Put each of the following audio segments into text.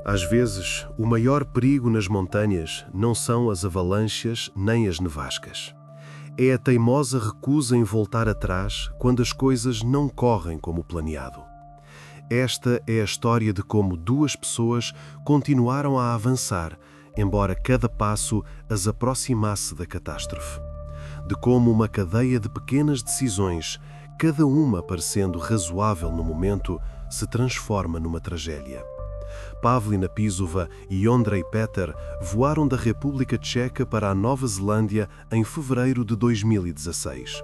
Às vezes, o maior perigo nas montanhas não são as avalanches nem as nevascas. É a teimosa recusa em voltar atrás quando as coisas não correm como planeado. Esta é a história de como duas pessoas continuaram a avançar, embora cada passo as aproximasse da catástrofe. De como uma cadeia de pequenas decisões, cada uma parecendo razoável no momento, se transforma numa tragédia. Pavlina Pisova e Ondrej Peter voaram da República Tcheca para a Nova Zelândia em fevereiro de 2016.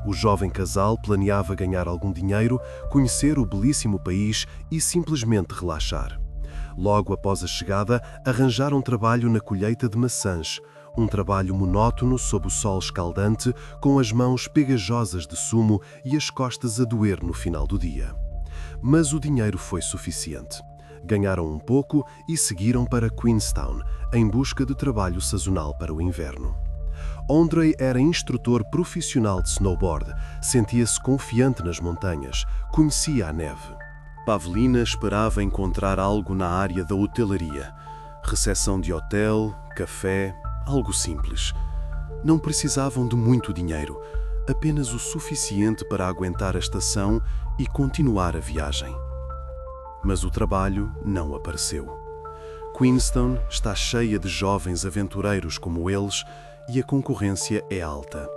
O jovem casal planeava ganhar algum dinheiro, conhecer o belíssimo país e simplesmente relaxar. Logo após a chegada, arranjaram trabalho na colheita de maçãs, um trabalho monótono sob o sol escaldante, com as mãos pegajosas de sumo e as costas a doer no final do dia. Mas o dinheiro foi suficiente. Ganharam um pouco e seguiram para Queenstown, em busca de trabalho sazonal para o inverno. Ondrej era instrutor profissional de snowboard, sentia-se confiante nas montanhas, conhecia a neve. Pavlina esperava encontrar algo na área da hotelaria, recepção de hotel, café, algo simples. Não precisavam de muito dinheiro, apenas o suficiente para aguentar a estação e continuar a viagem. Mas o trabalho não apareceu. Queenstown está cheia de jovens aventureiros como eles e a concorrência é alta.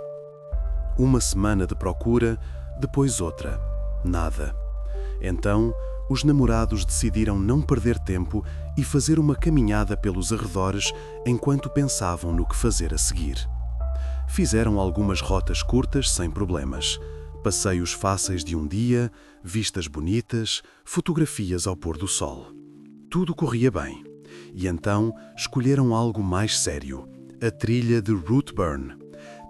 Uma semana de procura, depois outra. Nada. Então, os namorados decidiram não perder tempo e fazer uma caminhada pelos arredores enquanto pensavam no que fazer a seguir. Fizeram algumas rotas curtas sem problemas. Passeios fáceis de um dia, vistas bonitas, fotografias ao pôr do sol. Tudo corria bem. E então escolheram algo mais sério, a trilha de Routeburn.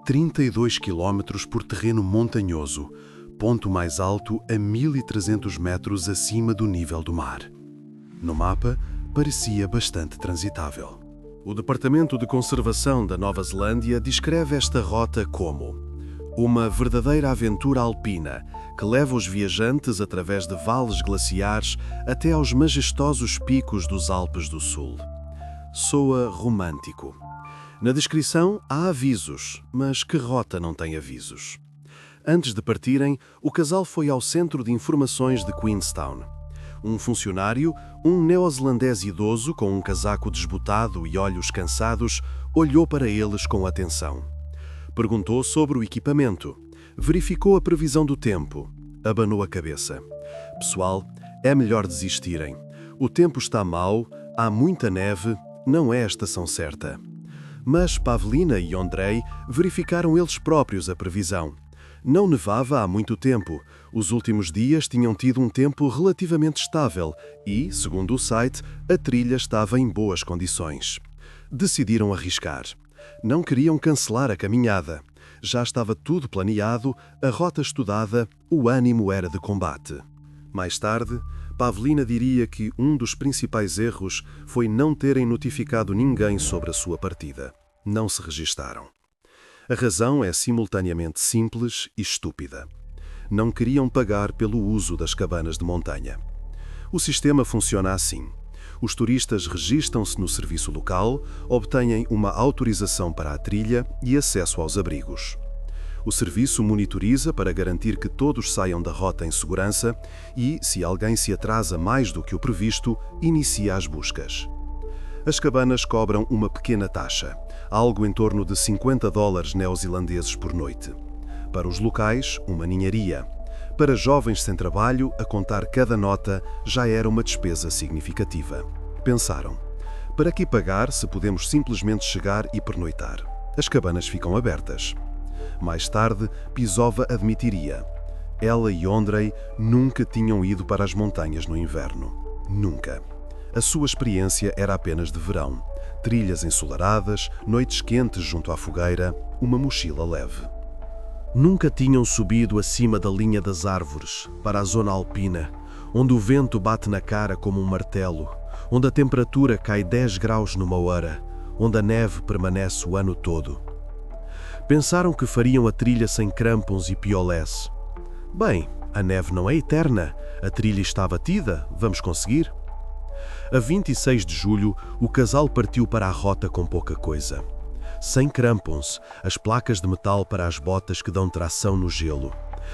32 km por terreno montanhoso, ponto mais alto a 1.300 metros acima do nível do mar. No mapa, parecia bastante transitável. O Departamento de Conservação da Nova Zelândia descreve esta rota como uma verdadeira aventura alpina que leva os viajantes através de vales glaciares até aos majestosos picos dos Alpes do Sul. Soa romântico. Na descrição há avisos, mas que rota não tem avisos? Antes de partirem, o casal foi ao Centro de Informações de Queenstown. Um funcionário, um neozelandês idoso com um casaco desbotado e olhos cansados, olhou para eles com atenção. Perguntou sobre o equipamento, verificou a previsão do tempo, abanou a cabeça. Pessoal, é melhor desistirem. O tempo está mau, há muita neve, não é a estação certa. Mas Pavlina e Ondrej verificaram eles próprios a previsão. Não nevava há muito tempo. Os últimos dias tinham tido um tempo relativamente estável e, segundo o site, a trilha estava em boas condições. Decidiram arriscar. Não queriam cancelar a caminhada. Já estava tudo planeado, a rota estudada, o ânimo era de combate. Mais tarde, Pavlina diria que um dos principais erros foi não terem notificado ninguém sobre a sua partida. Não se registaram. A razão é simultaneamente simples e estúpida. Não queriam pagar pelo uso das cabanas de montanha. O sistema funciona assim. Os turistas registam-se no serviço local, obtêm uma autorização para a trilha e acesso aos abrigos. O serviço monitoriza para garantir que todos saiam da rota em segurança e, se alguém se atrasa mais do que o previsto, inicia as buscas. As cabanas cobram uma pequena taxa, algo em torno de $50 neozelandeses por noite. Para os locais, uma ninharia. Para jovens sem trabalho, a contar cada nota já era uma despesa significativa. Pensaram, para que pagar se podemos simplesmente chegar e pernoitar? As cabanas ficam abertas. Mais tarde, Pisova admitiria. Ela e Ondrej nunca tinham ido para as montanhas no inverno. Nunca. A sua experiência era apenas de verão. Trilhas ensolaradas, noites quentes junto à fogueira, uma mochila leve. Nunca tinham subido acima da linha das árvores, para a zona alpina, onde o vento bate na cara como um martelo, onde a temperatura cai 10 graus numa hora, onde a neve permanece o ano todo. Pensaram que fariam a trilha sem crampons e piolés. Bem, a neve não é eterna, a trilha está batida, vamos conseguir. A 26 de julho, o casal partiu para a rota com pouca coisa. Sem crampons, as placas de metal para as botas que dão tração no gelo.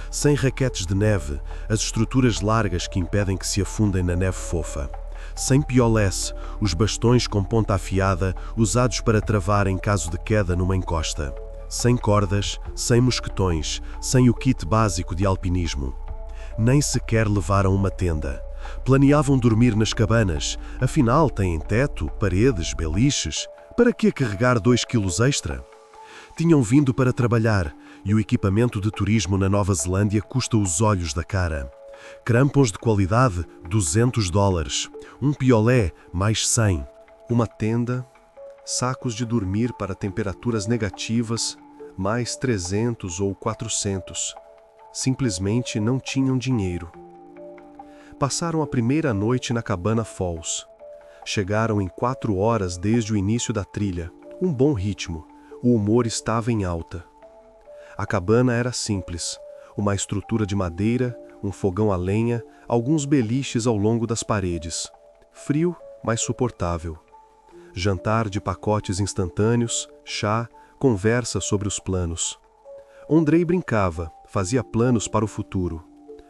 Sem raquetes de neve, as estruturas largas que impedem que se afundem na neve fofa. Sem piolés, os bastões com ponta afiada usados para travar em caso de queda numa encosta. Sem cordas, sem mosquetões, sem o kit básico de alpinismo. Nem sequer levaram uma tenda. Planeavam dormir nas cabanas, afinal têm teto, paredes, beliches. Para que carregar 2 quilos extra? Tinham vindo para trabalhar e o equipamento de turismo na Nova Zelândia custa os olhos da cara. Crampons de qualidade, $200. Um piolé, mais 100. Uma tenda, sacos de dormir para temperaturas negativas, mais 300 ou 400. Simplesmente não tinham dinheiro. Passaram a primeira noite na Cabana Falls. Chegaram em 4 horas desde o início da trilha. Um bom ritmo. O humor estava em alta. A cabana era simples. Uma estrutura de madeira, um fogão a lenha, alguns beliches ao longo das paredes. Frio, mas suportável. Jantar de pacotes instantâneos, chá, conversa sobre os planos. Ondrej brincava, fazia planos para o futuro.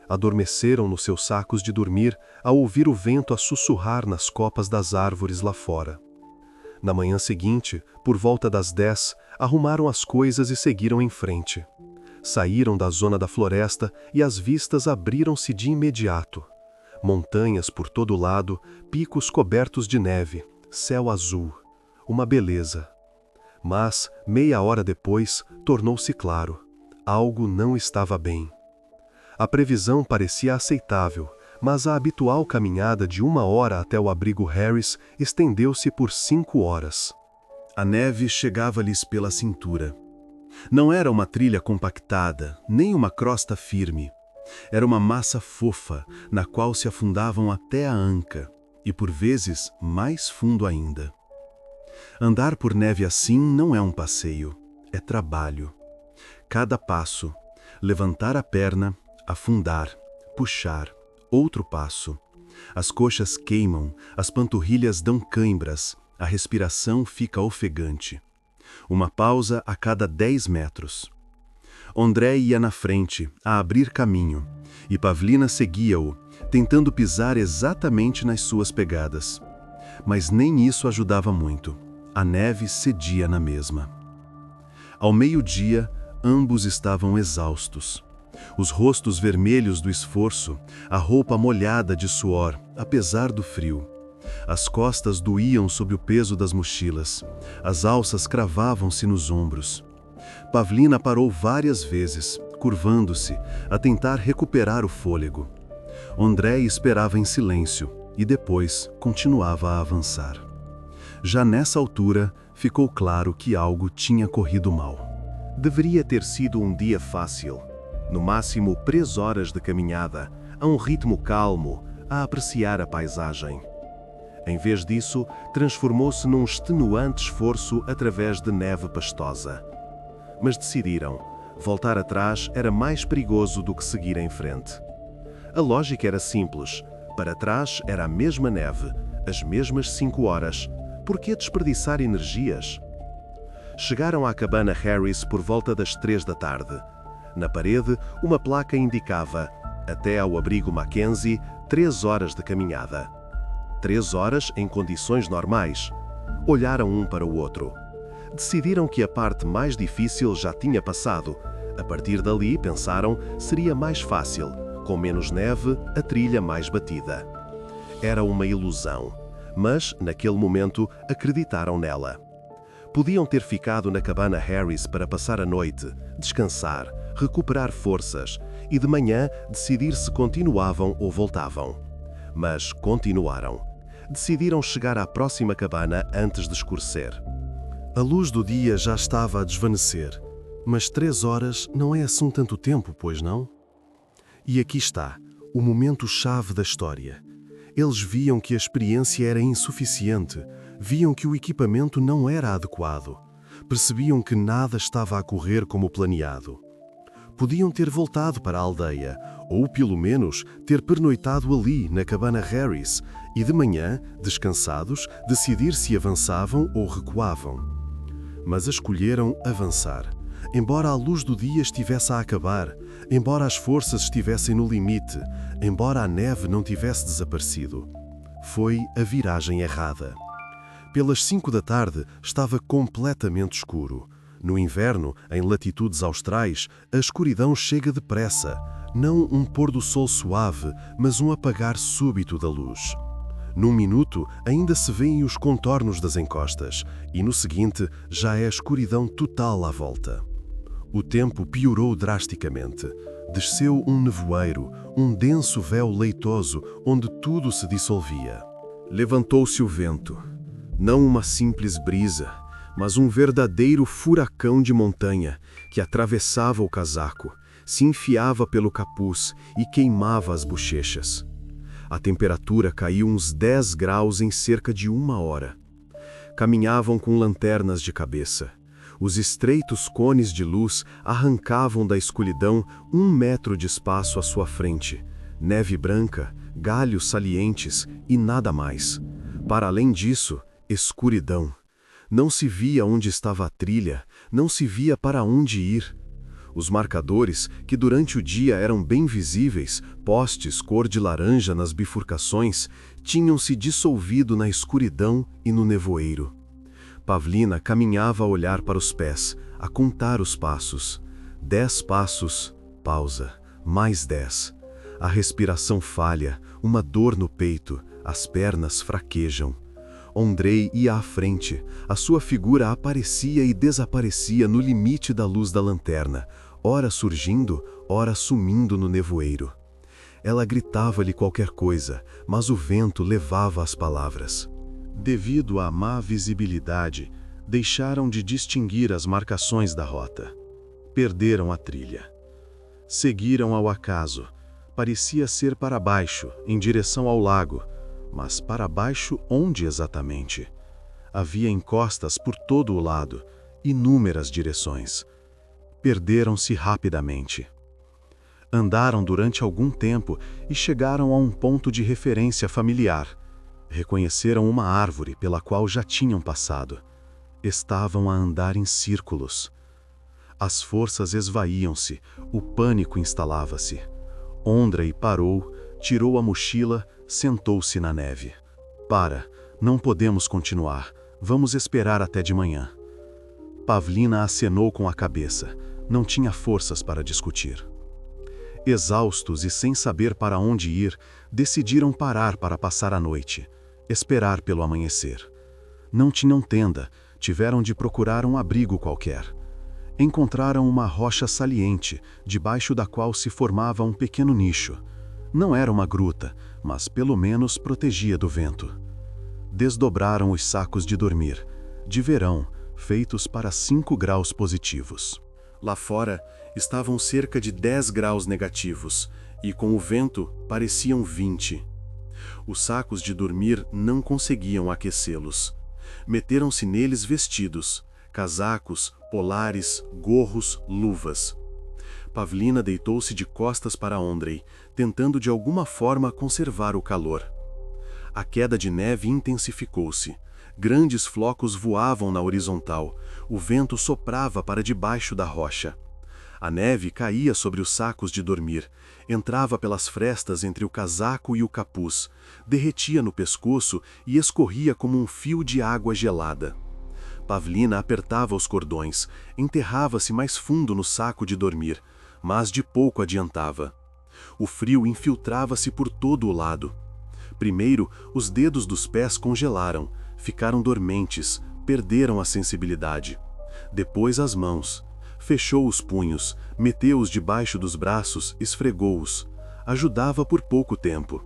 Adormeceram nos seus sacos de dormir ao ouvir o vento a sussurrar nas copas das árvores lá fora. Na manhã seguinte, por volta das 10, arrumaram as coisas e seguiram em frente. Saíram da zona da floresta e as vistas abriram-se de imediato. Montanhas por todo lado, picos cobertos de neve, céu azul. Uma beleza. Mas, meia hora depois, tornou-se claro. Algo não estava bem. A previsão parecia aceitável, mas a habitual caminhada de 1 hora até o abrigo Harris estendeu-se por 5 horas. A neve chegava-lhes pela cintura. Não era uma trilha compactada, nem uma crosta firme. Era uma massa fofa, na qual se afundavam até a anca, e por vezes mais fundo ainda. Andar por neve assim não é um passeio, é trabalho. Cada passo, levantar a perna, afundar, puxar, outro passo. As coxas queimam, as panturrilhas dão cãibras, a respiração fica ofegante. Uma pausa a cada 10 metros. Ondrej ia na frente, a abrir caminho, e Pavlina seguia-o, tentando pisar exatamente nas suas pegadas. Mas nem isso ajudava muito. A neve cedia na mesma. Ao meio-dia, ambos estavam exaustos. Os rostos vermelhos do esforço, a roupa molhada de suor, apesar do frio. As costas doíam sob o peso das mochilas. As alças cravavam-se nos ombros. Pavlina parou várias vezes, curvando-se, a tentar recuperar o fôlego. Ondrej esperava em silêncio e depois continuava a avançar. Já nessa altura, ficou claro que algo tinha corrido mal. Deveria ter sido um dia fácil. No máximo 3 horas de caminhada, a um ritmo calmo, a apreciar a paisagem. Em vez disso, transformou-se num extenuante esforço através de neve pastosa. Mas decidiram, voltar atrás era mais perigoso do que seguir em frente. A lógica era simples, para trás era a mesma neve, as mesmas 5 horas. Por que desperdiçar energias? Chegaram à cabana Harris por volta das 3 da tarde. Na parede, uma placa indicava, até ao abrigo Mackenzie, 3 horas de caminhada. 3 horas em condições normais. Olharam um para o outro. Decidiram que a parte mais difícil já tinha passado. A partir dali, pensaram, seria mais fácil, com menos neve, a trilha mais batida. Era uma ilusão, mas, naquele momento, acreditaram nela. Podiam ter ficado na cabana Harris para passar a noite, descansar, recuperar forças e de manhã decidir se continuavam ou voltavam. Mas continuaram. Decidiram chegar à próxima cabana antes de escurecer. A luz do dia já estava a desvanecer, mas 3 horas não é assim tanto tempo, pois não? E aqui está, o momento-chave da história. Eles viam que a experiência era insuficiente, viam que o equipamento não era adequado, percebiam que nada estava a correr como planeado. Podiam ter voltado para a aldeia, ou pelo menos ter pernoitado ali, na cabana Harris, e de manhã, descansados, decidir se avançavam ou recuavam. Mas escolheram avançar. Embora a luz do dia estivesse a acabar, embora as forças estivessem no limite, embora a neve não tivesse desaparecido. Foi a viragem errada. Pelas 5 da tarde estava completamente escuro. No inverno, em latitudes austrais, a escuridão chega depressa. Não um pôr-do-sol suave, mas um apagar súbito da luz. Num minuto, ainda se vêem os contornos das encostas, e no seguinte, já é escuridão total à volta. O tempo piorou drasticamente. Desceu um nevoeiro, um denso véu leitoso, onde tudo se dissolvia. Levantou-se o vento. Não uma simples brisa, mas um verdadeiro furacão de montanha que atravessava o casaco, se enfiava pelo capuz e queimava as bochechas. A temperatura caiu uns 10 graus em cerca de 1 hora. Caminhavam com lanternas de cabeça. Os estreitos cones de luz arrancavam da escuridão 1 metro de espaço à sua frente. Neve branca, galhos salientes e nada mais. Para além disso, escuridão. Não se via onde estava a trilha, não se via para onde ir. Os marcadores, que durante o dia eram bem visíveis, postes cor de laranja nas bifurcações, tinham se dissolvido na escuridão e no nevoeiro. Pavlina caminhava a olhar para os pés, a contar os passos. 10 passos, pausa, mais 10. A respiração falha, uma dor no peito, as pernas fraquejam. Ondrej ia à frente, a sua figura aparecia e desaparecia no limite da luz da lanterna, ora surgindo, ora sumindo no nevoeiro. Ela gritava-lhe qualquer coisa, mas o vento levava as palavras. Devido à má visibilidade, deixaram de distinguir as marcações da rota. Perderam a trilha. Seguiram ao acaso. Parecia ser para baixo, em direção ao lago. Mas para baixo onde exatamente? Havia encostas por todo o lado, inúmeras direções. Perderam-se rapidamente. Andaram durante algum tempo e chegaram a um ponto de referência familiar. Reconheceram uma árvore pela qual já tinham passado. Estavam a andar em círculos. As forças esvaíam-se, o pânico instalava-se. Ondrej parou, tirou a mochila, sentou-se na neve. Para, não podemos continuar, vamos esperar até de manhã. Pavlina acenou com a cabeça, não tinha forças para discutir. Exaustos e sem saber para onde ir, decidiram parar para passar a noite, esperar pelo amanhecer. Não tinham tenda, tiveram de procurar um abrigo qualquer. Encontraram uma rocha saliente, debaixo da qual se formava um pequeno nicho. Não era uma gruta, mas pelo menos protegia do vento. Desdobraram os sacos de dormir, de verão, feitos para 5 graus positivos. Lá fora estavam cerca de 10 graus negativos, e com o vento pareciam 20. Os sacos de dormir não conseguiam aquecê-los. Meteram-se neles vestidos, casacos, polares, gorros, luvas. Pavlina deitou-se de costas para Ondrej, tentando de alguma forma conservar o calor. A queda de neve intensificou-se. Grandes flocos voavam na horizontal. O vento soprava para debaixo da rocha. A neve caía sobre os sacos de dormir, entrava pelas frestas entre o casaco e o capuz, derretia no pescoço e escorria como um fio de água gelada. Pavlina apertava os cordões, enterrava-se mais fundo no saco de dormir, mas de pouco adiantava. O frio infiltrava-se por todo o lado. Primeiro, os dedos dos pés congelaram, ficaram dormentes, perderam a sensibilidade. Depois as mãos. Fechou os punhos, meteu-os debaixo dos braços, esfregou-os. Ajudava por pouco tempo.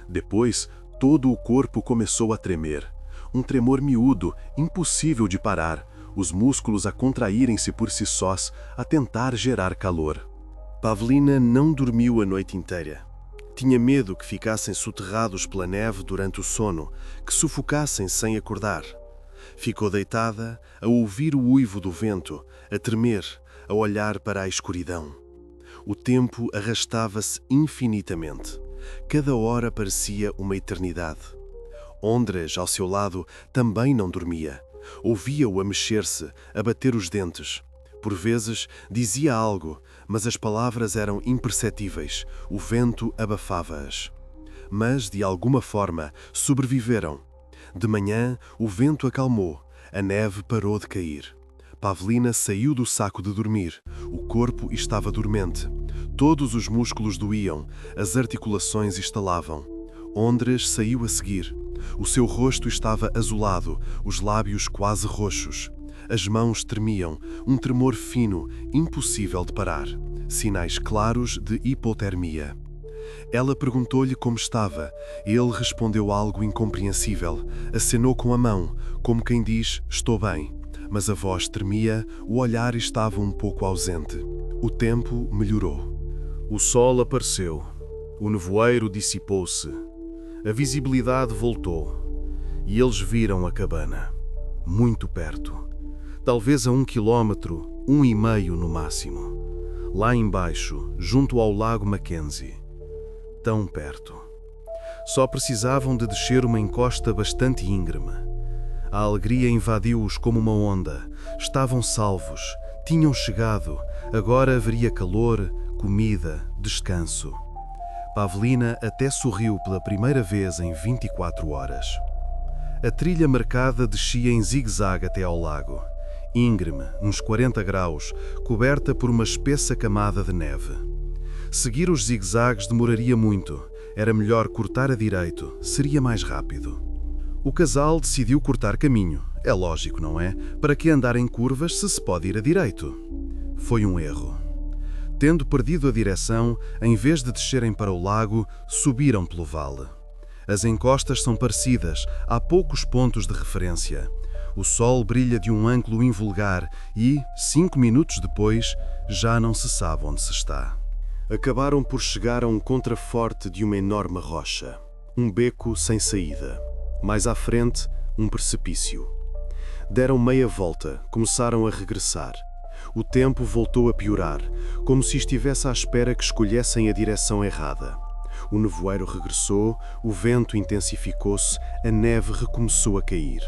Depois, todo o corpo começou a tremer. Um tremor miúdo, impossível de parar, os músculos a contraírem-se por si sós, a tentar gerar calor. Pavlina não dormiu a noite inteira. Tinha medo que ficassem soterrados pela neve durante o sono, que sufocassem sem acordar. Ficou deitada, a ouvir o uivo do vento, a tremer, a olhar para a escuridão. O tempo arrastava-se infinitamente. Cada hora parecia uma eternidade. Ondrej, ao seu lado, também não dormia. Ouvia-o a mexer-se, a bater os dentes. Por vezes dizia algo, mas as palavras eram imperceptíveis. O vento abafava-as. Mas, de alguma forma, sobreviveram. De manhã, o vento acalmou. A neve parou de cair. Pavlina saiu do saco de dormir. O corpo estava dormente. Todos os músculos doíam, as articulações estalavam. Ondrej saiu a seguir. O seu rosto estava azulado, os lábios quase roxos. As mãos tremiam, um tremor fino, impossível de parar. Sinais claros de hipotermia. Ela perguntou-lhe como estava. Ele respondeu algo incompreensível. Acenou com a mão, como quem diz, estou bem. Mas a voz tremia, o olhar estava um pouco ausente. O tempo melhorou. O sol apareceu. O nevoeiro dissipou-se. A visibilidade voltou. E eles viram a cabana. Muito perto. Talvez a 1 quilômetro, 1,5 no máximo. Lá embaixo, junto ao lago Mackenzie. Tão perto. Só precisavam de descer uma encosta bastante íngreme. A alegria invadiu-os como uma onda. Estavam salvos. Tinham chegado. Agora haveria calor, comida, descanso. Pavlina até sorriu pela primeira vez em 24 horas. A trilha marcada descia em zigue-zague até ao lago. Íngreme, uns 40 graus, coberta por uma espessa camada de neve. Seguir os zigue-zagues demoraria muito. Era melhor cortar a direito, seria mais rápido. O casal decidiu cortar caminho. É lógico, não é? Para que andar em curvas se pode ir a direito? Foi um erro. Tendo perdido a direção, em vez de descerem para o lago, subiram pelo vale. As encostas são parecidas, há poucos pontos de referência. O sol brilha de um ângulo invulgar e, 5 minutos depois, já não se sabe onde se está. Acabaram por chegar a um contraforte de uma enorme rocha. Um beco sem saída. Mais à frente, um precipício. Deram meia volta, começaram a regressar. O tempo voltou a piorar, como se estivesse à espera que escolhessem a direção errada. O nevoeiro regressou, o vento intensificou-se, a neve recomeçou a cair.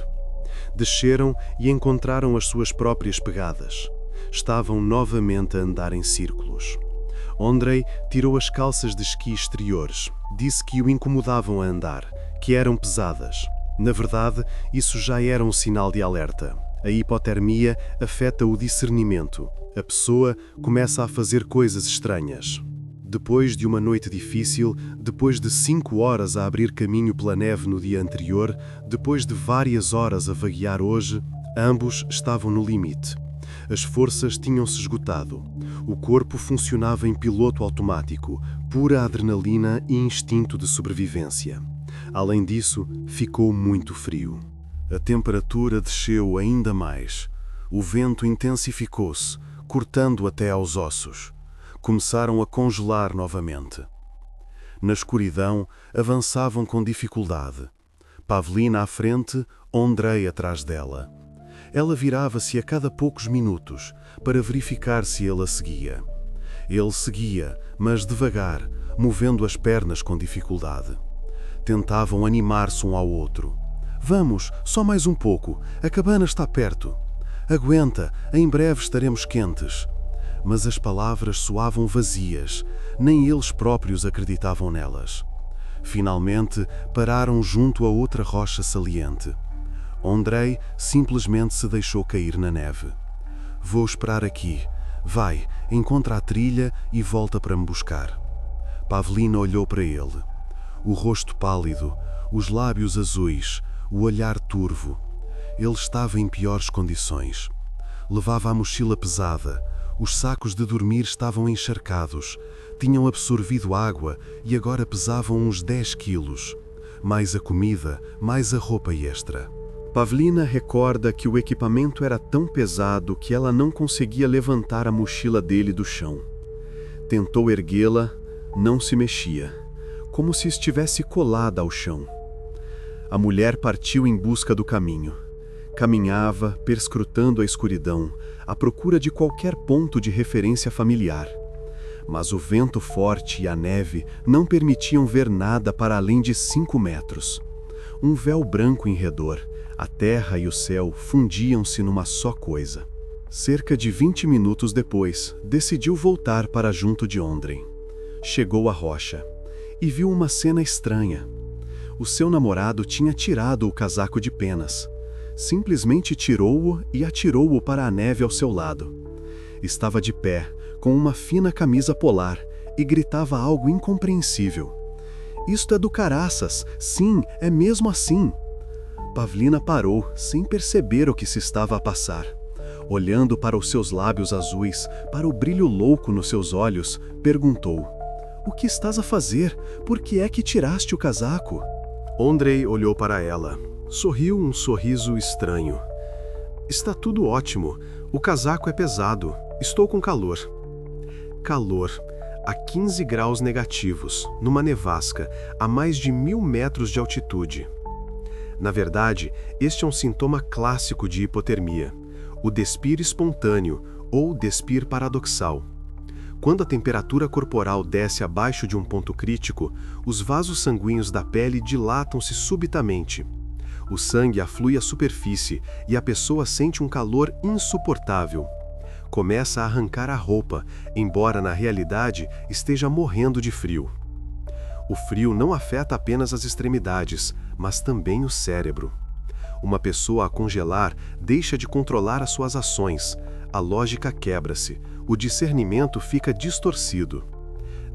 Desceram e encontraram as suas próprias pegadas. Estavam novamente a andar em círculos. Ondrej tirou as calças de esqui exteriores. Disse que o incomodavam a andar, que eram pesadas. Na verdade, isso já era um sinal de alerta. A hipotermia afeta o discernimento. A pessoa começa a fazer coisas estranhas. Depois de uma noite difícil, depois de 5 horas a abrir caminho pela neve no dia anterior, depois de várias horas a vaguear hoje, ambos estavam no limite. As forças tinham-se esgotado. O corpo funcionava em piloto automático, pura adrenalina e instinto de sobrevivência. Além disso, ficou muito frio. A temperatura desceu ainda mais. O vento intensificou-se, cortando até aos ossos. Começaram a congelar novamente. Na escuridão, avançavam com dificuldade. Pavlina à frente, Ondrej atrás dela. Ela virava-se a cada poucos minutos para verificar se ele a seguia. Ele seguia, mas devagar, movendo as pernas com dificuldade. Tentavam animar-se um ao outro. Vamos, só mais um pouco, a cabana está perto. Aguenta, em breve estaremos quentes. Mas as palavras soavam vazias, nem eles próprios acreditavam nelas. Finalmente, pararam junto a outra rocha saliente. Ondrej simplesmente se deixou cair na neve. Vou esperar aqui. Vai, encontra a trilha e volta para me buscar. Pavlina olhou para ele. O rosto pálido, os lábios azuis, o olhar turvo. Ele estava em piores condições. Levava a mochila pesada, os sacos de dormir estavam encharcados, tinham absorvido água e agora pesavam uns 10 quilos. Mais a comida, mais a roupa extra. Pavlina recorda que o equipamento era tão pesado que ela não conseguia levantar a mochila dele do chão. Tentou erguê-la, não se mexia, como se estivesse colada ao chão. A mulher partiu em busca do caminho. Caminhava, perscrutando a escuridão, à procura de qualquer ponto de referência familiar. Mas o vento forte e a neve não permitiam ver nada para além de 5 metros. Um véu branco em redor, a terra e o céu fundiam-se numa só coisa. Cerca de 20 minutos depois, decidiu voltar para junto de Ondrej. Chegou à rocha e viu uma cena estranha. O seu namorado tinha tirado o casaco de penas. Simplesmente tirou-o e atirou-o para a neve ao seu lado. Estava de pé, com uma fina camisa polar, e gritava algo incompreensível. "Isto é do caraças, sim, é mesmo assim." Pavlina parou, sem perceber o que se estava a passar. Olhando para os seus lábios azuis, para o brilho louco nos seus olhos, perguntou: "O que estás a fazer? Por que é que tiraste o casaco?" Ondrej olhou para ela. Sorriu um sorriso estranho. "Está tudo ótimo. O casaco é pesado. Estou com calor." Calor. A 15 graus negativos, numa nevasca, a mais de 1000 metros de altitude. Na verdade, este é um sintoma clássico de hipotermia, o despir espontâneo ou despir paradoxal. Quando a temperatura corporal desce abaixo de um ponto crítico, os vasos sanguíneos da pele dilatam-se subitamente. O sangue aflui à superfície e a pessoa sente um calor insuportável. Começa a arrancar a roupa, embora na realidade esteja morrendo de frio. O frio não afeta apenas as extremidades, mas também o cérebro. Uma pessoa a congelar deixa de controlar as suas ações, a lógica quebra-se, o discernimento fica distorcido.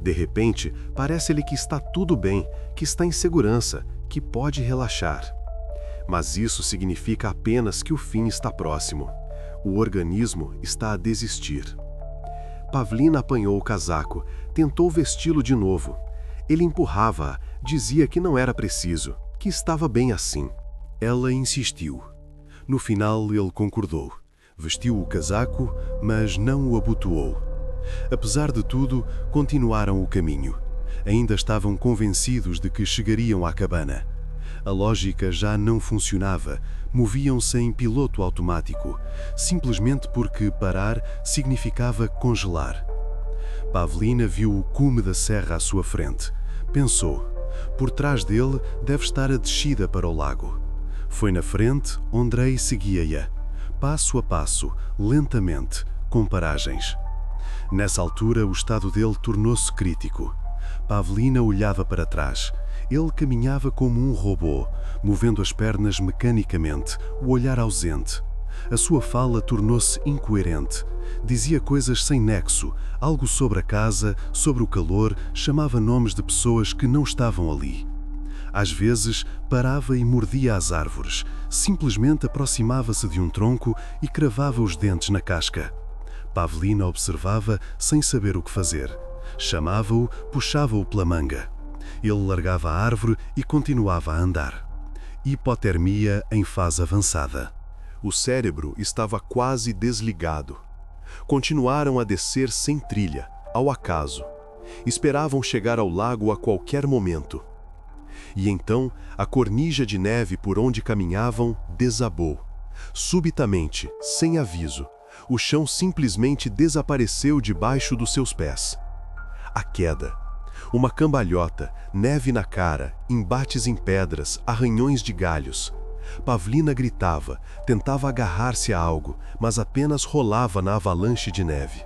De repente, parece-lhe que está tudo bem, que está em segurança, que pode relaxar. Mas isso significa apenas que o fim está próximo. O organismo está a desistir. Pavlina apanhou o casaco, tentou vesti-lo de novo. Ele empurrava-a, dizia que não era preciso, que estava bem assim. Ela insistiu. No final ele concordou. Vestiu o casaco, mas não o abotoou. Apesar de tudo, continuaram o caminho. Ainda estavam convencidos de que chegariam à cabana. A lógica já não funcionava, moviam-se em piloto automático, simplesmente porque parar significava congelar. Pavlina viu o cume da serra à sua frente. Pensou, por trás dele deve estar a descida para o lago. Foi na frente, Ondrej seguia-a, passo a passo, lentamente, com paragens. Nessa altura, o estado dele tornou-se crítico. Pavlina olhava para trás. Ele caminhava como um robô, movendo as pernas mecanicamente, o olhar ausente. A sua fala tornou-se incoerente. Dizia coisas sem nexo, algo sobre a casa, sobre o calor, chamava nomes de pessoas que não estavam ali. Às vezes, parava e mordia as árvores, simplesmente aproximava-se de um tronco e cravava os dentes na casca. Pavlina observava sem saber o que fazer. Chamava-o, puxava-o pela manga. Ele largava a árvore e continuava a andar. Hipotermia em fase avançada. O cérebro estava quase desligado. Continuaram a descer sem trilha, ao acaso. Esperavam chegar ao lago a qualquer momento. E então, a cornija de neve por onde caminhavam desabou. Subitamente, sem aviso, o chão simplesmente desapareceu debaixo dos seus pés. A queda. Uma cambalhota, neve na cara, embates em pedras, arranhões de galhos. Pavlina gritava, tentava agarrar-se a algo, mas apenas rolava na avalanche de neve.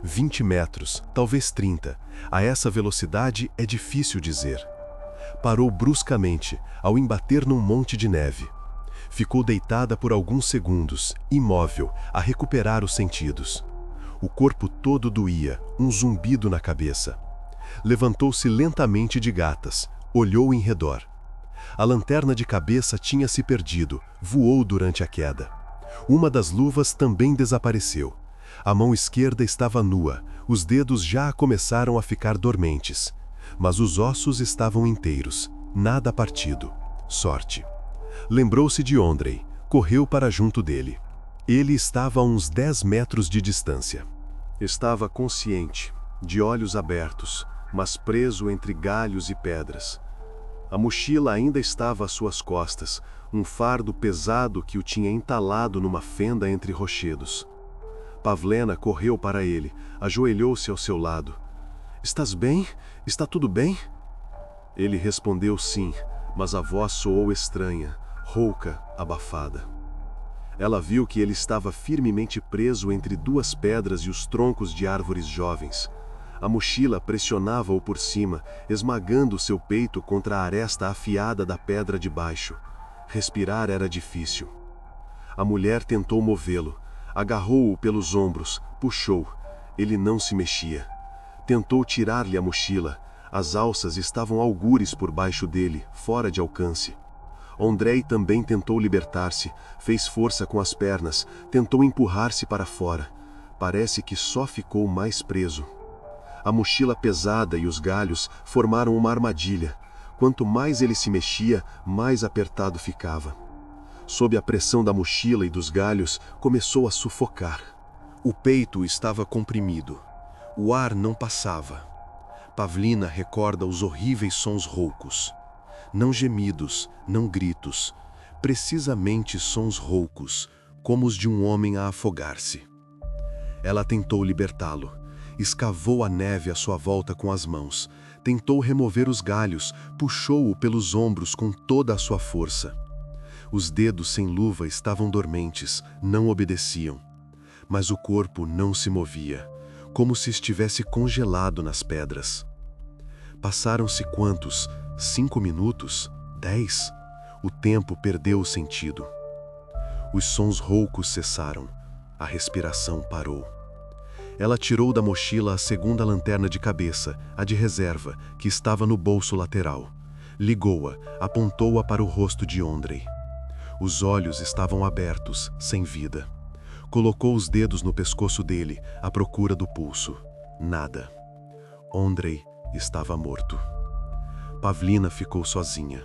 20 metros, talvez 30. A essa velocidade é difícil dizer. Parou bruscamente, ao embater num monte de neve. Ficou deitada por alguns segundos, imóvel, a recuperar os sentidos. O corpo todo doía, um zumbido na cabeça. Levantou-se lentamente de gatas, olhou em redor. A lanterna de cabeça tinha se perdido, voou durante a queda. Uma das luvas também desapareceu. A mão esquerda estava nua, os dedos já começaram a ficar dormentes. Mas os ossos estavam inteiros, nada partido. Sorte. Lembrou-se de Ondrej, correu para junto dele. Ele estava a uns 10 metros de distância. Estava consciente, de olhos abertos, mas preso entre galhos e pedras. A mochila ainda estava às suas costas, um fardo pesado que o tinha entalado numa fenda entre rochedos. Pavlina correu para ele, ajoelhou-se ao seu lado. Estás bem? Está tudo bem? Ele respondeu sim, mas a voz soou estranha, rouca, abafada. Ela viu que ele estava firmemente preso entre duas pedras e os troncos de árvores jovens. A mochila pressionava-o por cima, esmagando seu peito contra a aresta afiada da pedra de baixo. Respirar era difícil. A mulher tentou movê-lo, agarrou-o pelos ombros, puxou. Ele não se mexia. Tentou tirar-lhe a mochila. As alças estavam algures por baixo dele, fora de alcance. Ondrej também tentou libertar-se, fez força com as pernas, tentou empurrar-se para fora. Parece que só ficou mais preso. A mochila pesada e os galhos formaram uma armadilha. Quanto mais ele se mexia, mais apertado ficava. Sob a pressão da mochila e dos galhos, começou a sufocar. O peito estava comprimido. O ar não passava. Pavlina recorda os horríveis sons roucos. Não gemidos, não gritos. Precisamente sons roucos, como os de um homem a afogar-se. Ela tentou libertá-lo. Escavou a neve à sua volta com as mãos. Tentou remover os galhos, puxou-o pelos ombros com toda a sua força. Os dedos sem luva estavam dormentes, não obedeciam. Mas o corpo não se movia, como se estivesse congelado nas pedras. Passaram-se quantos? 5 minutos? 10? O tempo perdeu o sentido. Os sons roucos cessaram. A respiração parou. Ela tirou da mochila a segunda lanterna de cabeça, a de reserva, que estava no bolso lateral. Ligou-a, apontou-a para o rosto de Ondrej. Os olhos estavam abertos, sem vida. Colocou os dedos no pescoço dele, à procura do pulso. Nada. Ondrej estava morto. Pavlina ficou sozinha.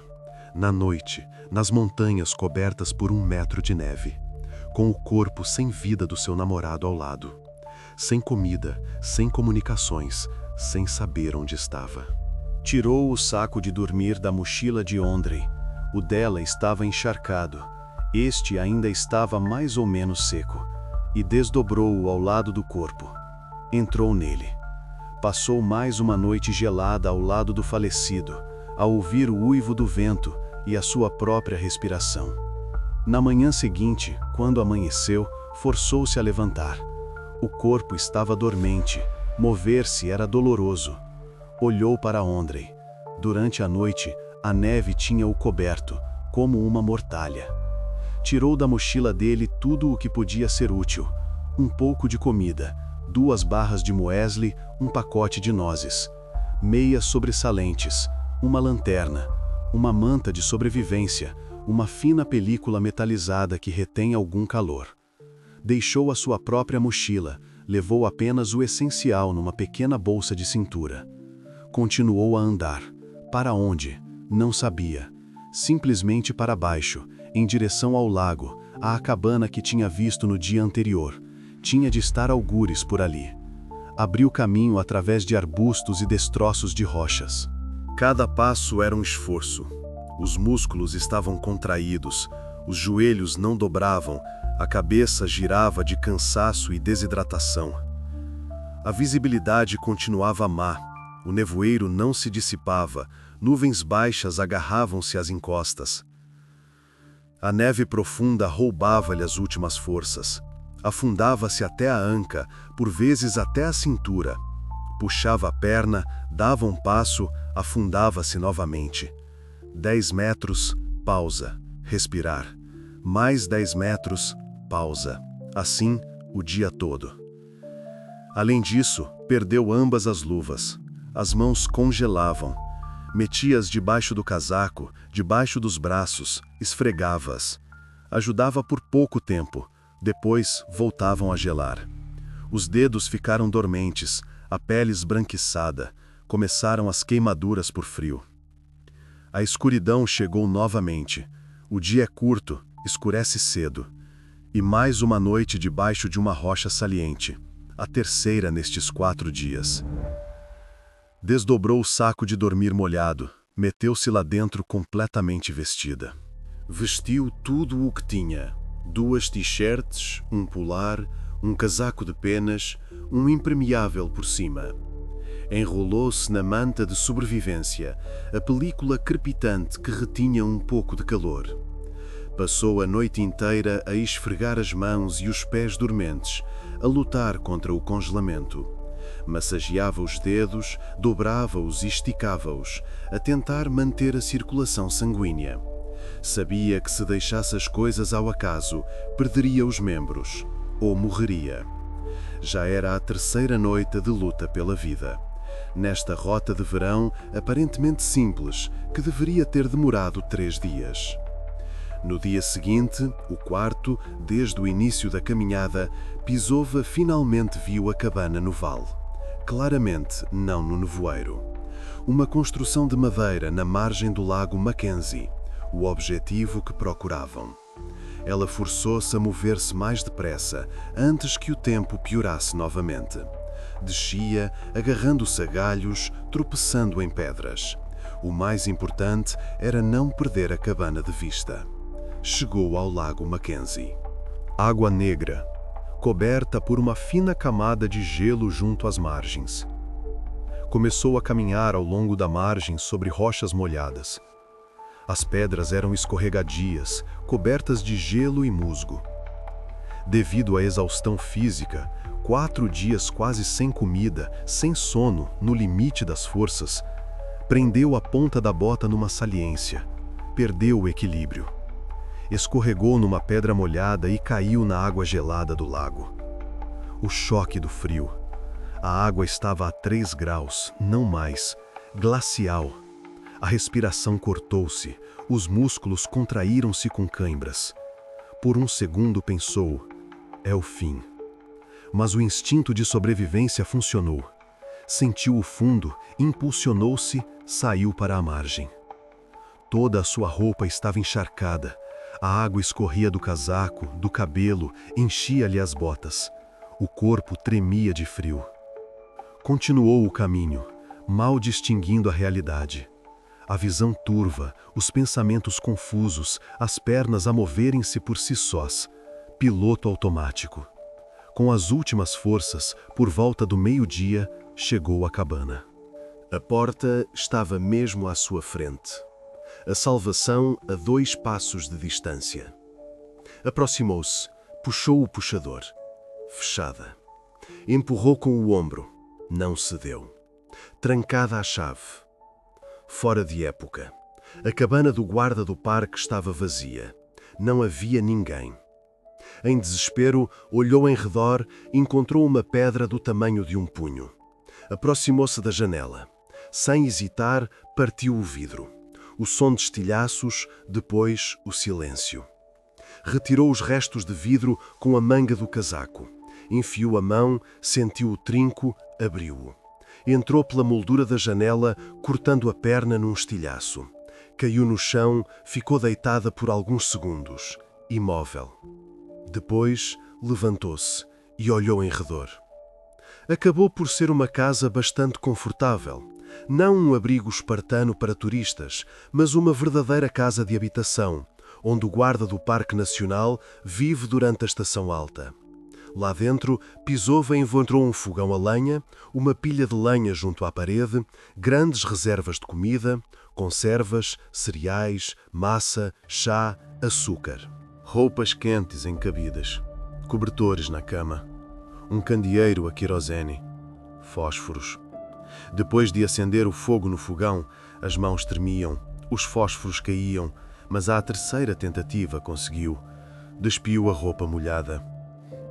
Na noite, nas montanhas cobertas por 1 metro de neve, com o corpo sem vida do seu namorado ao lado. Sem comida, sem comunicações, sem saber onde estava. Tirou o saco de dormir da mochila de Ondrej. O dela estava encharcado. Este ainda estava mais ou menos seco. E desdobrou-o ao lado do corpo. Entrou nele. Passou mais uma noite gelada ao lado do falecido, a ouvir o uivo do vento e a sua própria respiração. Na manhã seguinte, quando amanheceu, forçou-se a levantar. O corpo estava dormente, mover-se era doloroso. Olhou para Ondrej. Durante a noite, a neve tinha-o coberto, como uma mortalha. Tirou da mochila dele tudo o que podia ser útil. Um pouco de comida, 2 barras de muesli, um pacote de nozes, meias sobressalentes, uma lanterna, uma manta de sobrevivência, uma fina película metalizada que retém algum calor. Deixou a sua própria mochila, levou apenas o essencial numa pequena bolsa de cintura. Continuou a andar. Para onde? Não sabia. Simplesmente para baixo, em direção ao lago, à cabana que tinha visto no dia anterior. Tinha de estar algures por ali. Abriu caminho através de arbustos e destroços de rochas. Cada passo era um esforço. Os músculos estavam contraídos, os joelhos não dobravam, a cabeça girava de cansaço e desidratação. A visibilidade continuava má, o nevoeiro não se dissipava, nuvens baixas agarravam-se às encostas. A neve profunda roubava-lhe as últimas forças. Afundava-se até a anca, por vezes até a cintura. Puxava a perna, dava um passo, afundava-se novamente. 10 metros, pausa, respirar. Mais 10 metros, pausa. Assim, o dia todo. Além disso, perdeu ambas as luvas. As mãos congelavam. Metia-as debaixo do casaco, debaixo dos braços, esfregava-as. Ajudava por pouco tempo, depois voltavam a gelar. Os dedos ficaram dormentes, a pele esbranquiçada, começaram as queimaduras por frio. A escuridão chegou novamente. O dia é curto, escurece cedo. E mais uma noite debaixo de uma rocha saliente, a terceira nestes 4 dias. Desdobrou o saco de dormir molhado, meteu-se lá dentro completamente vestida. Vestiu tudo o que tinha: 2 t-shirts, um polar, um casaco de penas, um impermeável por cima. Enrolou-se na manta de sobrevivência, a película crepitante que retinha um pouco de calor. Passou a noite inteira a esfregar as mãos e os pés dormentes, a lutar contra o congelamento. Massageava os dedos, dobrava-os e esticava-os, a tentar manter a circulação sanguínea. Sabia que se deixasse as coisas ao acaso, perderia os membros, ou morreria. Já era a terceira noite de luta pela vida. Nesta rota de verão aparentemente simples, que deveria ter demorado 3 dias. No dia seguinte, o quarto, desde o início da caminhada, Pisova finalmente viu a cabana no vale. Claramente não no nevoeiro. Uma construção de madeira na margem do lago Mackenzie, o objetivo que procuravam. Ela forçou-se a mover-se mais depressa, antes que o tempo piorasse novamente. Descia, agarrando-se a galhos, tropeçando em pedras. O mais importante era não perder a cabana de vista. Chegou ao lago Mackenzie. Água negra, coberta por uma fina camada de gelo junto às margens. Começou a caminhar ao longo da margem sobre rochas molhadas. As pedras eram escorregadias, cobertas de gelo e musgo. Devido à exaustão física, 4 dias quase sem comida, sem sono, no limite das forças, prendeu a ponta da bota numa saliência, perdeu o equilíbrio. Escorregou numa pedra molhada e caiu na água gelada do lago. O choque do frio. A água estava a 3 graus, não mais, glacial. A respiração cortou-se, os músculos contraíram-se com cãibras. Por um segundo pensou, é o fim. Mas o instinto de sobrevivência funcionou. Sentiu o fundo, impulsionou-se, saiu para a margem. Toda a sua roupa estava encharcada. A água escorria do casaco, do cabelo, enchia-lhe as botas. O corpo tremia de frio. Continuou o caminho, mal distinguindo a realidade. A visão turva, os pensamentos confusos, as pernas a moverem-se por si sós. Piloto automático. Com as últimas forças, por volta do meio-dia, chegou à cabana. A porta estava mesmo à sua frente. A salvação a 2 passos de distância. Aproximou-se, puxou o puxador. Fechada. Empurrou com o ombro. Não cedeu. Trancada à chave. Fora de época. A cabana do guarda do parque estava vazia. Não havia ninguém. Em desespero, olhou em redor e encontrou uma pedra do tamanho de um punho. Aproximou-se da janela. Sem hesitar, partiu o vidro. O som de estilhaços, depois o silêncio. Retirou os restos de vidro com a manga do casaco. Enfiou a mão, sentiu o trinco, abriu-o. Entrou pela moldura da janela, cortando a perna num estilhaço. Caiu no chão, ficou deitada por alguns segundos, imóvel. Depois, levantou-se e olhou em redor. Acabou por ser uma casa bastante confortável. Não um abrigo espartano para turistas, mas uma verdadeira casa de habitação, onde o guarda do Parque Nacional vive durante a estação alta. Lá dentro, Pisova encontrou um fogão a lenha, uma pilha de lenha junto à parede, grandes reservas de comida, conservas, cereais, massa, chá, açúcar. Roupas quentes encabidas, cobertores na cama, um candeeiro a querosene, fósforos. Depois de acender o fogo no fogão, as mãos tremiam, os fósforos caíam, mas à terceira tentativa conseguiu. Despiu a roupa molhada.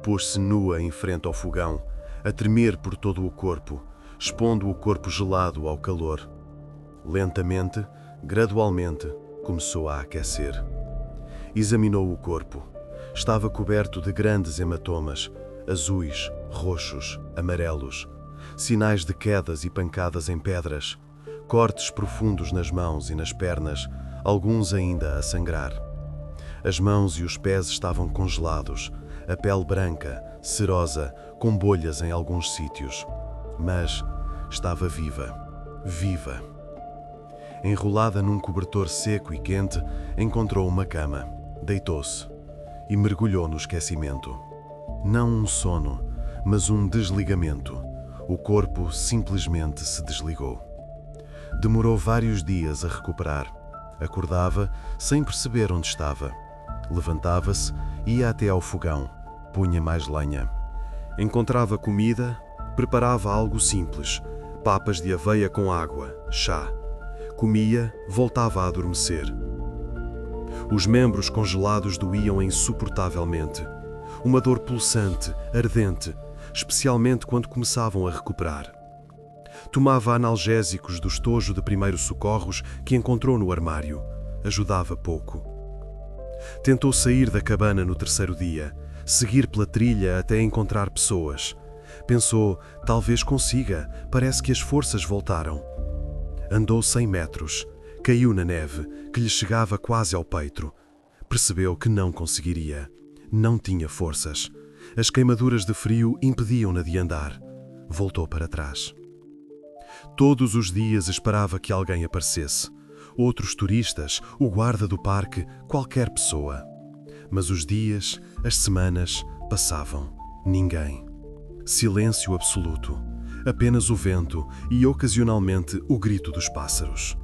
Pôs-se nua em frente ao fogão, a tremer por todo o corpo, expondo o corpo gelado ao calor. Lentamente, gradualmente, começou a aquecer. Examinou o corpo. Estava coberto de grandes hematomas, azuis, roxos, amarelos, sinais de quedas e pancadas em pedras, cortes profundos nas mãos e nas pernas, alguns ainda a sangrar. As mãos e os pés estavam congelados, a pele branca, cerosa, com bolhas em alguns sítios. Mas estava viva, viva. Enrolada num cobertor seco e quente, encontrou uma cama, deitou-se e mergulhou no esquecimento. Não um sono, mas um desligamento, O corpo simplesmente se desligou. Demorou vários dias a recuperar. Acordava sem perceber onde estava. Levantava-se, ia até ao fogão, punha mais lenha. Encontrava comida, preparava algo simples, papas de aveia com água, chá. Comia, voltava a adormecer. Os membros congelados doíam insuportavelmente. Uma dor pulsante, ardente, especialmente quando começavam a recuperar. Tomava analgésicos do estojo de primeiros socorros que encontrou no armário. Ajudava pouco. Tentou sair da cabana no terceiro dia, seguir pela trilha até encontrar pessoas. Pensou, talvez consiga, parece que as forças voltaram. Andou 100 metros, caiu na neve, que lhe chegava quase ao peito. Percebeu que não conseguiria. Não tinha forças. As queimaduras de frio impediam-na de andar. Voltou para trás. Todos os dias esperava que alguém aparecesse. Outros turistas, o guarda do parque, qualquer pessoa. Mas os dias, as semanas, passavam. Ninguém. Silêncio absoluto. Apenas o vento e, ocasionalmente, o grito dos pássaros.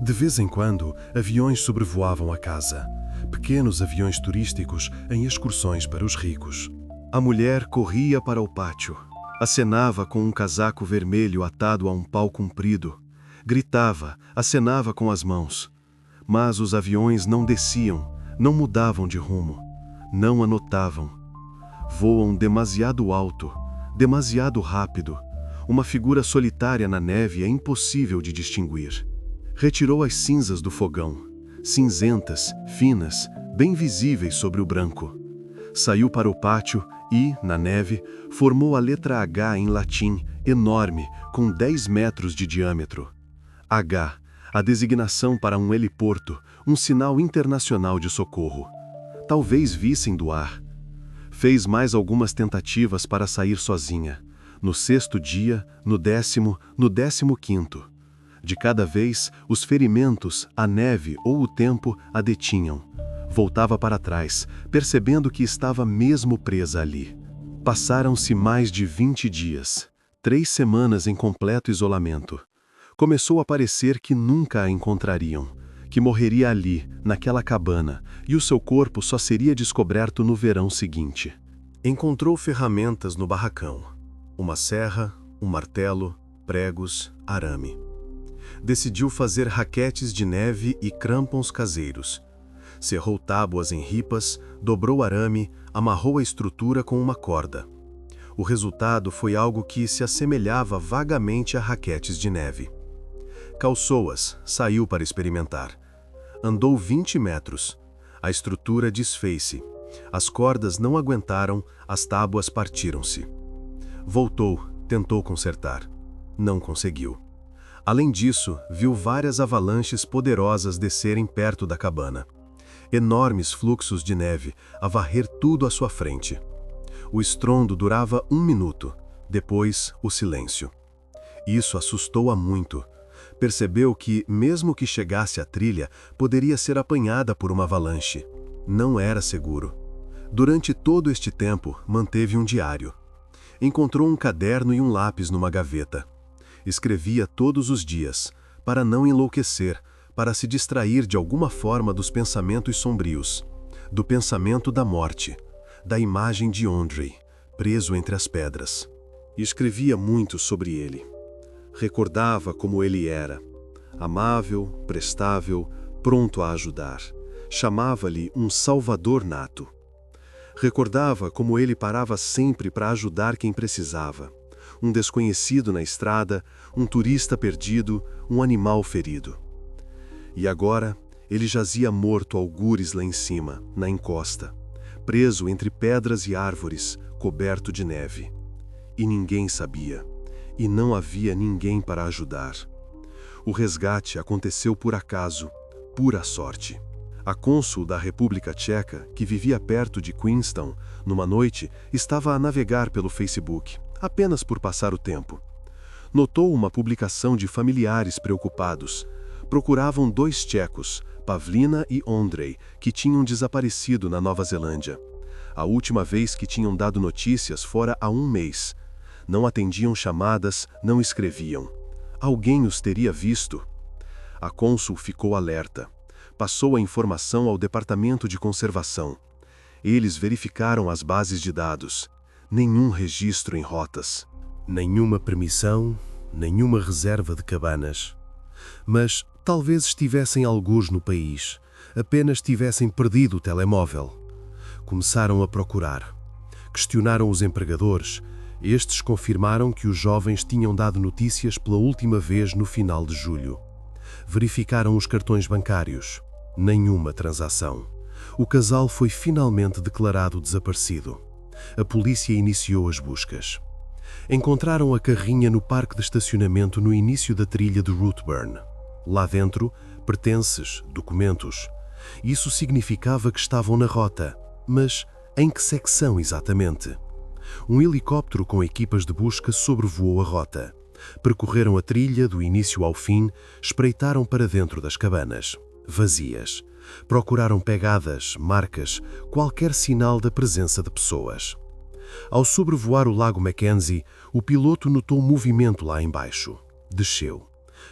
De vez em quando, aviões sobrevoavam a casa. Pequenos aviões turísticos em excursões para os ricos. A mulher corria para o pátio. Acenava com um casaco vermelho atado a um pau comprido. Gritava, acenava com as mãos. Mas os aviões não desciam, não mudavam de rumo, não anotavam. Voam demasiado alto, demasiado rápido. Uma figura solitária na neve é impossível de distinguir. Retirou as cinzas do fogão, cinzentas, finas, bem visíveis sobre o branco. Saiu para o pátio e, na neve, formou a letra H em latim, enorme, com 10 metros de diâmetro. H, a designação para um heliporto, um sinal internacional de socorro. Talvez vissem do ar. Fez mais algumas tentativas para sair sozinha. No 6º dia, no 10º, no 15º. De cada vez, os ferimentos, a neve ou o tempo a detinham. Voltava para trás, percebendo que estava mesmo presa ali. Passaram-se mais de 20 dias, 3 semanas em completo isolamento. Começou a parecer que nunca a encontrariam, que morreria ali, naquela cabana, e o seu corpo só seria descoberto no verão seguinte. Encontrou ferramentas no barracão. Uma serra, um martelo, pregos, arame. Decidiu fazer raquetes de neve e crampons caseiros. Cerrou tábuas em ripas, dobrou arame, amarrou a estrutura com uma corda. O resultado foi algo que se assemelhava vagamente a raquetes de neve. Calçou-as, saiu para experimentar. Andou 20 metros. A estrutura desfez-se. As cordas não aguentaram, as tábuas partiram-se. Voltou, tentou consertar. Não conseguiu. Além disso, viu várias avalanches poderosas descerem perto da cabana. Enormes fluxos de neve a varrer tudo à sua frente. O estrondo durava 1 minuto, depois o silêncio. Isso assustou-a muito. Percebeu que, mesmo que chegasse à trilha, poderia ser apanhada por uma avalanche. Não era seguro. Durante todo este tempo, manteve um diário. Encontrou um caderno e um lápis numa gaveta. Escrevia todos os dias, para não enlouquecer, para se distrair de alguma forma dos pensamentos sombrios, do pensamento da morte, da imagem de Andrei, preso entre as pedras. E escrevia muito sobre ele. Recordava como ele era, amável, prestável, pronto a ajudar. Chamava-lhe um salvador nato. Recordava como ele parava sempre para ajudar quem precisava. Um desconhecido na estrada, um turista perdido, um animal ferido. E agora, ele jazia morto algures lá em cima, na encosta, preso entre pedras e árvores, coberto de neve. E ninguém sabia, e não havia ninguém para ajudar. O resgate aconteceu por acaso, pura sorte. A cônsul da República Tcheca, que vivia perto de Queenstown, numa noite, estava a navegar pelo Facebook, apenas por passar o tempo. Notou uma publicação de familiares preocupados. Procuravam 2 tchecos, Pavlina e Andrei, que tinham desaparecido na Nova Zelândia. A última vez que tinham dado notícias fora há 1 mês. Não atendiam chamadas, não escreviam. Alguém os teria visto? A cônsul ficou alerta. Passou a informação ao Departamento de Conservação. Eles verificaram as bases de dados. Nenhum registro em rotas. Nenhuma permissão, nenhuma reserva de cabanas. Mas talvez estivessem algures no país. Apenas tivessem perdido o telemóvel. Começaram a procurar. Questionaram os empregadores. Estes confirmaram que os jovens tinham dado notícias pela última vez no final de julho. Verificaram os cartões bancários. Nenhuma transação. O casal foi finalmente declarado desaparecido. A polícia iniciou as buscas. Encontraram a carrinha no parque de estacionamento no início da trilha de Routeburn. Lá dentro, pertences, documentos. Isso significava que estavam na rota. Mas em que secção exatamente? Um helicóptero com equipas de busca sobrevoou a rota. Percorreram a trilha do início ao fim, espreitaram para dentro das cabanas. Vazias. Procuraram pegadas, marcas, qualquer sinal da presença de pessoas. Ao sobrevoar o lago Mackenzie, o piloto notou movimento lá embaixo. Desceu.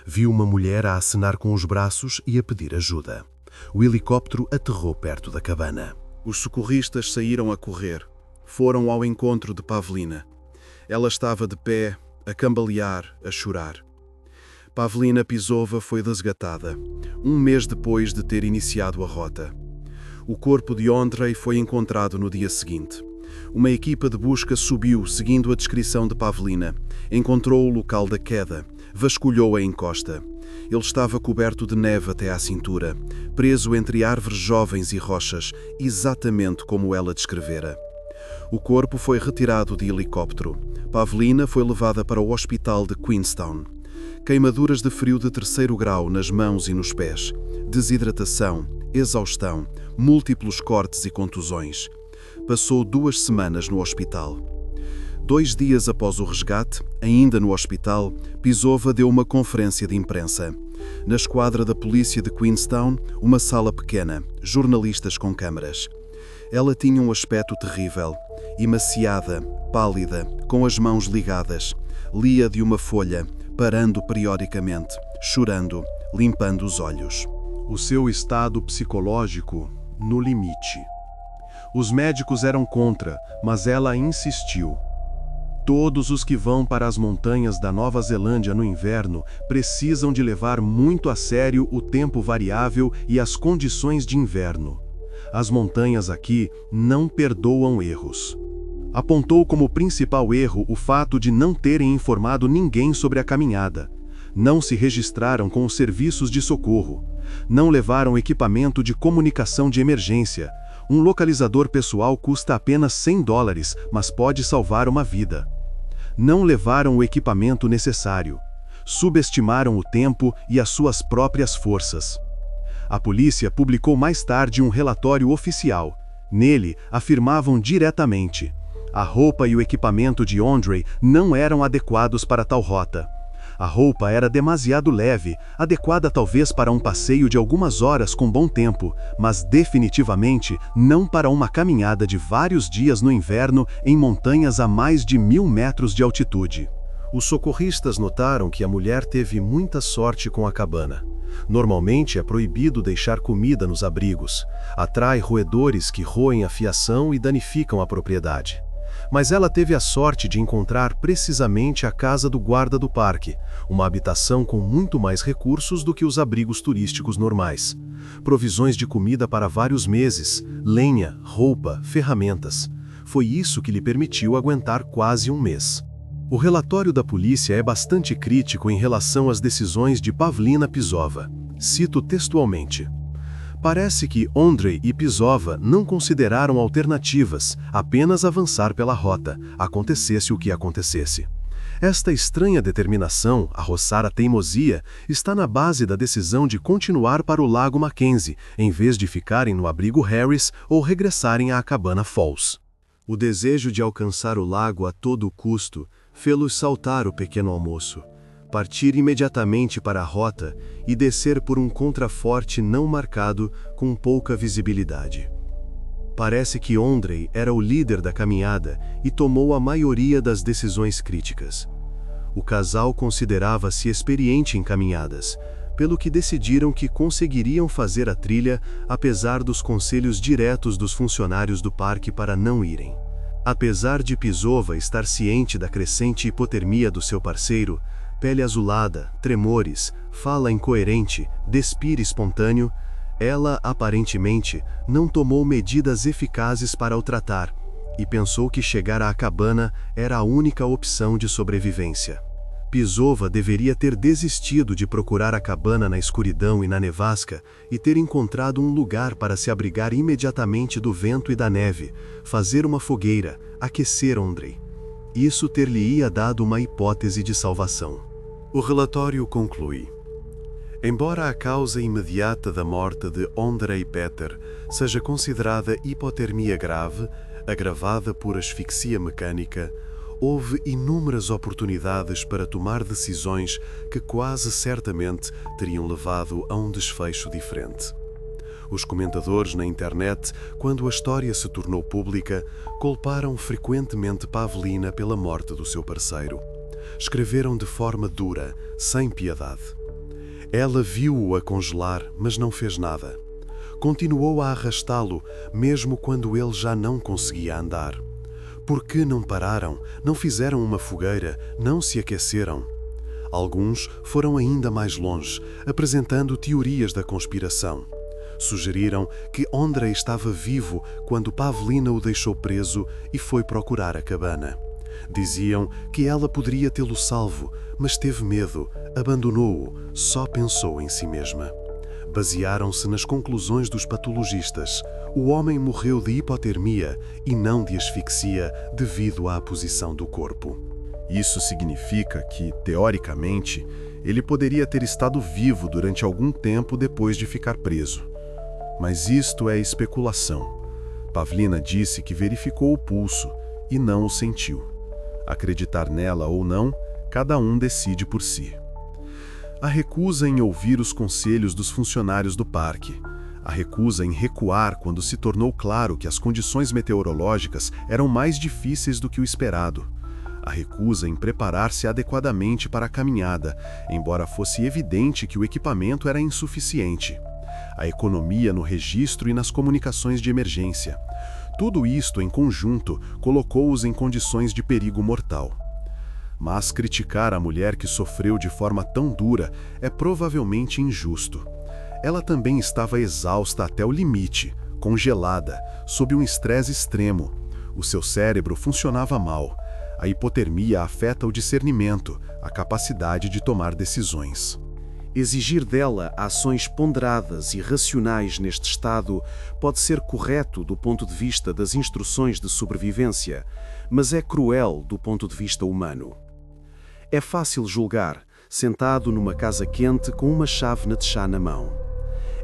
Viu uma mulher a acenar com os braços e a pedir ajuda. O helicóptero aterrou perto da cabana. Os socorristas saíram a correr. Foram ao encontro de Pavlina. Ela estava de pé, a cambalear, a chorar. Pavlina Pisova foi resgatada, um mês depois de ter iniciado a rota. O corpo de Ondrej foi encontrado no dia seguinte. Uma equipa de busca subiu, seguindo a descrição de Pavlina. Encontrou o local da queda, vasculhou a encosta. Ele estava coberto de neve até à cintura, preso entre árvores jovens e rochas, exatamente como ela descrevera. O corpo foi retirado de helicóptero. Pavlina foi levada para o hospital de Queenstown. Queimaduras de frio de 3º grau nas mãos e nos pés, desidratação, exaustão, múltiplos cortes e contusões. Passou 2 semanas no hospital. 2 dias após o resgate, ainda no hospital, Pisova deu uma conferência de imprensa. Na esquadra da polícia de Queenstown, uma sala pequena, jornalistas com câmaras. Ela tinha um aspecto terrível, emaciada, pálida, com as mãos ligadas. Lia de uma folha, parando periodicamente, chorando, limpando os olhos. O seu estado psicológico no limite. Os médicos eram contra, mas ela insistiu. Todos os que vão para as montanhas da Nova Zelândia no inverno precisam de levar muito a sério o tempo variável e as condições de inverno. As montanhas aqui não perdoam erros. Apontou como principal erro o fato de não terem informado ninguém sobre a caminhada. Não se registraram com os serviços de socorro. Não levaram equipamento de comunicação de emergência. Um localizador pessoal custa apenas $100, mas pode salvar uma vida. Não levaram o equipamento necessário. Subestimaram o tempo e as suas próprias forças. A polícia publicou mais tarde um relatório oficial. Nele, afirmavam diretamente: a roupa e o equipamento de Ondrej não eram adequados para tal rota. A roupa era demasiado leve, adequada talvez para um passeio de algumas horas com bom tempo, mas definitivamente não para uma caminhada de vários dias no inverno em montanhas a mais de 1000 metros de altitude. Os socorristas notaram que a mulher teve muita sorte com a cabana. Normalmente é proibido deixar comida nos abrigos. Atrai roedores que roem a fiação e danificam a propriedade. Mas ela teve a sorte de encontrar precisamente a casa do guarda do parque, uma habitação com muito mais recursos do que os abrigos turísticos normais. Provisões de comida para vários meses, lenha, roupa, ferramentas. Foi isso que lhe permitiu aguentar quase um mês. O relatório da polícia é bastante crítico em relação às decisões de Pavlina Pisova. Cito textualmente: parece que Ondrej e Pisova não consideraram alternativas, apenas avançar pela rota, acontecesse o que acontecesse. Esta estranha determinação a roçar a teimosia está na base da decisão de continuar para o Lago Mackenzie, em vez de ficarem no abrigo Harris ou regressarem à cabana Falls. O desejo de alcançar o lago a todo custo fê-los saltar o pequeno almoço, partir imediatamente para a rota e descer por um contraforte não marcado com pouca visibilidade. Parece que Ondrej era o líder da caminhada e tomou a maioria das decisões críticas. O casal considerava-se experiente em caminhadas, pelo que decidiram que conseguiriam fazer a trilha apesar dos conselhos diretos dos funcionários do parque para não irem. Apesar de Pisova estar ciente da crescente hipotermia do seu parceiro, pele azulada, tremores, fala incoerente, despir espontâneo, ela, aparentemente, não tomou medidas eficazes para o tratar e pensou que chegar à cabana era a única opção de sobrevivência. Pisova deveria ter desistido de procurar a cabana na escuridão e na nevasca e ter encontrado um lugar para se abrigar imediatamente do vento e da neve, fazer uma fogueira, aquecer Ondrej. Isso ter-lhe-ia dado uma hipótese de salvação. O relatório conclui: embora a causa imediata da morte de Ondrej Peter seja considerada hipotermia grave, agravada por asfixia mecânica, houve inúmeras oportunidades para tomar decisões que quase certamente teriam levado a um desfecho diferente. Os comentadores na internet, quando a história se tornou pública, culparam frequentemente Pavlina pela morte do seu parceiro. Escreveram de forma dura, sem piedade. Ela viu-o a congelar, mas não fez nada. Continuou a arrastá-lo, mesmo quando ele já não conseguia andar. Por que não pararam, não fizeram uma fogueira, não se aqueceram? Alguns foram ainda mais longe, apresentando teorias da conspiração. Sugeriram que Ondrej estava vivo quando Pavlina o deixou preso e foi procurar a cabana. Diziam que ela poderia tê-lo salvo, mas teve medo, abandonou-o, só pensou em si mesma. Basearam-se nas conclusões dos patologistas. O homem morreu de hipotermia e não de asfixia devido à posição do corpo. Isso significa que, teoricamente, ele poderia ter estado vivo durante algum tempo depois de ficar preso. Mas isto é especulação. Pavlina disse que verificou o pulso e não o sentiu. Acreditar nela ou não, cada um decide por si. A recusa em ouvir os conselhos dos funcionários do parque. A recusa em recuar quando se tornou claro que as condições meteorológicas eram mais difíceis do que o esperado. A recusa em preparar-se adequadamente para a caminhada, embora fosse evidente que o equipamento era insuficiente. A economia no registro e nas comunicações de emergência. Tudo isto, em conjunto, colocou-os em condições de perigo mortal. Mas criticar a mulher que sofreu de forma tão dura é provavelmente injusto. Ela também estava exausta até o limite, congelada, sob um estresse extremo. O seu cérebro funcionava mal. A hipotermia afeta o discernimento, a capacidade de tomar decisões. Exigir dela ações ponderadas e racionais neste estado pode ser correto do ponto de vista das instruções de sobrevivência, mas é cruel do ponto de vista humano. É fácil julgar, sentado numa casa quente com uma chávena de chá na mão.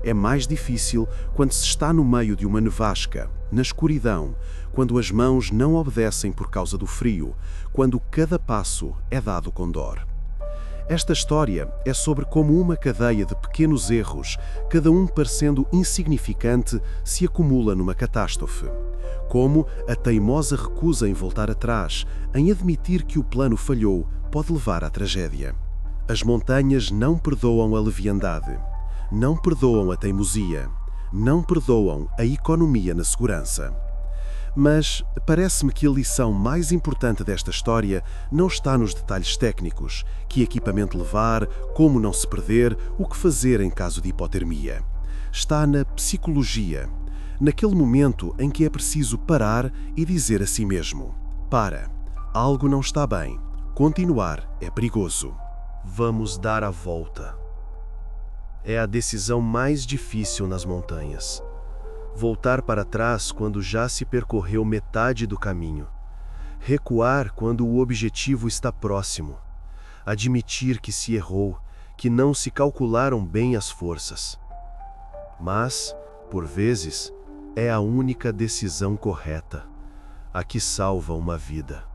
É mais difícil quando se está no meio de uma nevasca, na escuridão, quando as mãos não obedecem por causa do frio, quando cada passo é dado com dor. Esta história é sobre como uma cadeia de pequenos erros, cada um parecendo insignificante, se acumula numa catástrofe. Como a teimosa recusa em voltar atrás, em admitir que o plano falhou, pode levar à tragédia. As montanhas não perdoam a leviandade, não perdoam a teimosia, não perdoam a economia na segurança. Mas parece-me que a lição mais importante desta história não está nos detalhes técnicos, que equipamento levar, como não se perder, o que fazer em caso de hipotermia. Está na psicologia, naquele momento em que é preciso parar e dizer a si mesmo: para, algo não está bem, continuar é perigoso. Vamos dar a volta. É a decisão mais difícil nas montanhas. Voltar para trás quando já se percorreu metade do caminho. Recuar quando o objetivo está próximo. Admitir que se errou, que não se calcularam bem as forças. Mas, por vezes, é a única decisão correta, a que salva uma vida.